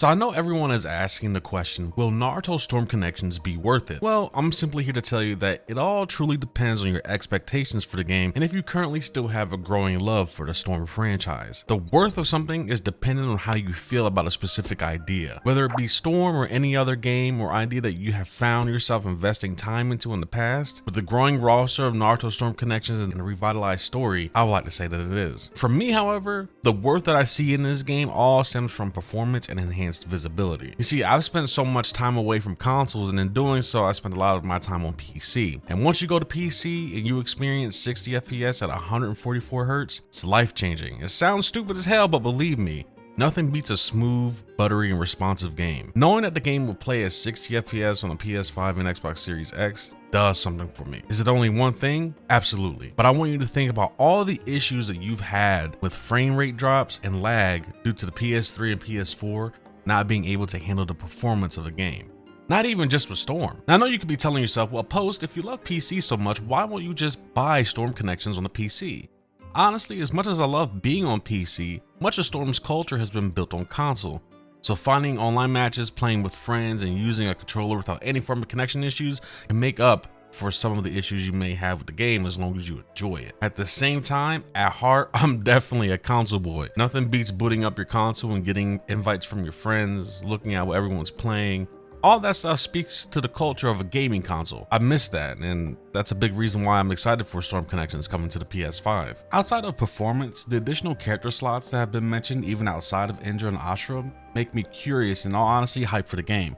So I know everyone is asking the question, will Naruto Storm Connections be worth it? Well, I'm simply here to tell you that it all truly depends on your expectations for the game and if you currently still have a growing love for the Storm franchise. The worth of something is dependent on how you feel about a specific idea, whether it be Storm or any other game or idea that you have found yourself investing time into in the past. With the growing roster of Naruto Storm Connections and a revitalized story, I would like to say that it is. For me, however, the worth that I see in this game all stems from performance and enhanced visibility. You see, I've spent so much time away from consoles, and in doing so, I spent a lot of my time on PC. And once you go to PC and you experience 60 FPS at 144 Hz, it's life-changing. It sounds stupid as hell, but believe me, nothing beats a smooth, buttery, and responsive game. Knowing that the game will play at 60 FPS on a PS5 and Xbox Series X does something for me. Is it only one thing? Absolutely. But I want you to think about all the issues that you've had with frame rate drops and lag due to the PS3 and PS4 not being able to handle the performance of the game. Not even just with Storm. Now, I know you could be telling yourself, well, Post, if you love PC so much, why won't you just buy Storm Connections on the PC? Honestly, as much as I love being on PC, much of Storm's culture has been built on console. So finding online matches, playing with friends, and using a controller without any form of connection issues can make up for some of the issues you may have with the game as long as you enjoy it. At the same time, at heart, I'm definitely a console boy. Nothing beats booting up your console and getting invites from your friends, looking at what everyone's playing. All that stuff speaks to the culture of a gaming console. I miss that, and that's a big reason why I'm excited for Storm Connections coming to the PS5. Outside of performance, the additional character slots that have been mentioned even outside of Indra and Ashura make me curious and, all honesty, hyped for the game.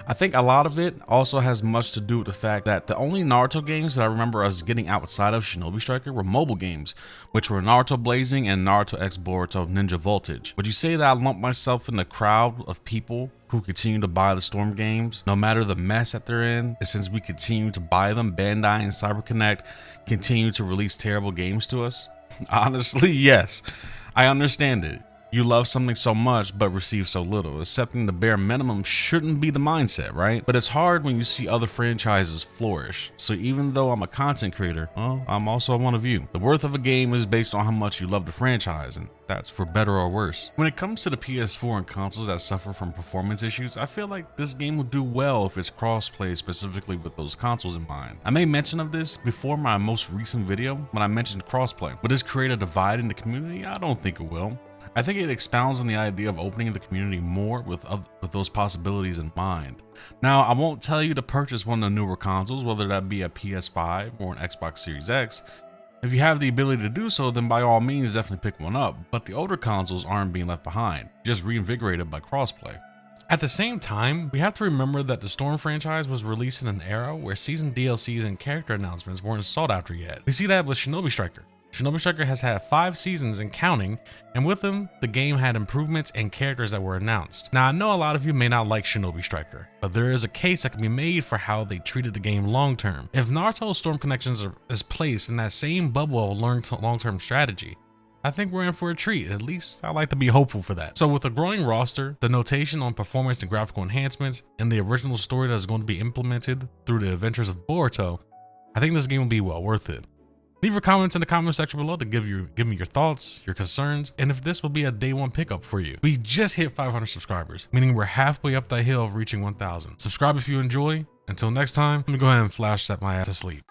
I think a lot of it also has much to do with the fact that the only Naruto games that I remember us getting outside of Shinobi Striker were mobile games, which were Naruto Blazing and Naruto X Boruto Ninja Voltage. Would you say that I lump myself in the crowd of people who continue to buy the Storm games, no matter the mess that they're in? And since we continue to buy them, Bandai and CyberConnect continue to release terrible games to us? Honestly, yes. I understand it. You love something so much but receive so little. Accepting the bare minimum shouldn't be the mindset, right? But it's hard when you see other franchises flourish. So even though I'm a content creator, well, I'm also one of you. The worth of a game is based on how much you love the franchise, and that's for better or worse. When it comes to the PS4 and consoles that suffer from performance issues, I feel like this game will do well if it's cross-play, specifically with those consoles in mind. I made mention of this before my most recent video when I mentioned crossplay. Will this create a divide in the community? I don't think it will. I think it expounds on the idea of opening the community more with those possibilities in mind. Now, I won't tell you to purchase one of the newer consoles, whether that be a PS5 or an Xbox Series X. If you have the ability to do so, then by all means definitely pick one up, but the older consoles aren't being left behind, just reinvigorated by crossplay. At the same time, we have to remember that the Storm franchise was released in an era where season DLCs and character announcements weren't sought after yet. We see that with Shinobi Striker. Shinobi Striker has had 5 seasons and counting, and with them, the game had improvements and characters that were announced. Now, I know a lot of you may not like Shinobi Striker, but there is a case that can be made for how they treated the game long term. If Naruto Storm Connections is placed in that same bubble of long-term strategy, I think we're in for a treat. At least I like to be hopeful for that. So with a growing roster, the notation on performance and graphical enhancements, and the original story that is going to be implemented through the adventures of Boruto, I think this game will be well worth it. Leave your comments in the comment section below to give me your thoughts, your concerns, and if this will be a day one pickup for you. We just hit 500 subscribers, meaning we're halfway up that hill of reaching 1,000. Subscribe if you enjoy. Until next time, let me go ahead and flash set my ass to sleep.